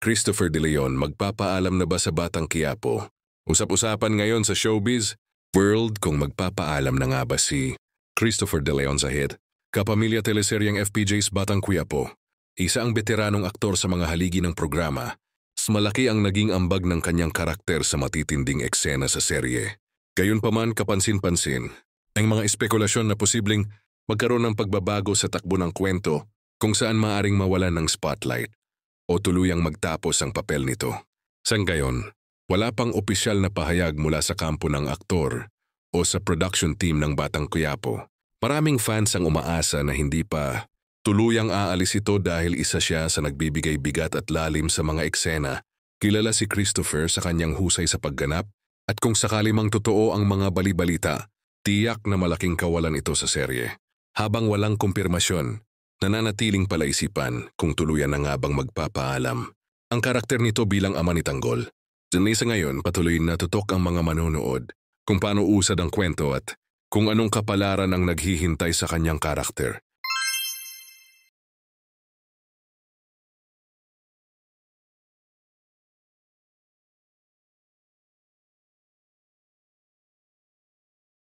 Christopher De Leon magpapaalam na ba sa Batang Quiapo? Usap-usapan ngayon sa showbiz world kung magpapaalam na nga ba si Christopher De Leon sa hit kapamilya teleseryeng FPJ's Batang Quiapo. Isa ang veteranong aktor sa mga haligi ng programa. Mas malaki ang naging ambag ng kanyang karakter sa matitinding eksena sa serye. Gayunpaman kapansin-pansin, ang mga espekulasyon na posibleng magkaroon ng pagbabago sa takbo ng kwento kung saan maaring mawalan ng spotlight o tuluyang magtapos ang papel nito. Sanggayon, wala pang opisyal na pahayag mula sa kampo ng aktor o sa production team ng Batang Quiapo. Maraming fans ang umaasa na hindi pa tuluyang aalis ito dahil isa siya sa nagbibigay bigat at lalim sa mga eksena. Kilala si Christopher sa kanyang husay sa pagganap at kung sakali mang totoo ang mga balibalita, tiyak na malaking kawalan ito sa serye. Habang walang kumpirmasyon, nananatiling palaisipan kung tuluyan na nga bang magpapaalam. Ang karakter nito bilang ama ni Tanggol. Diyan sa ngayon patuloy na tutok ang mga manonood kung paano usad ang kwento at kung anong kapalaran ang naghihintay sa kanyang karakter.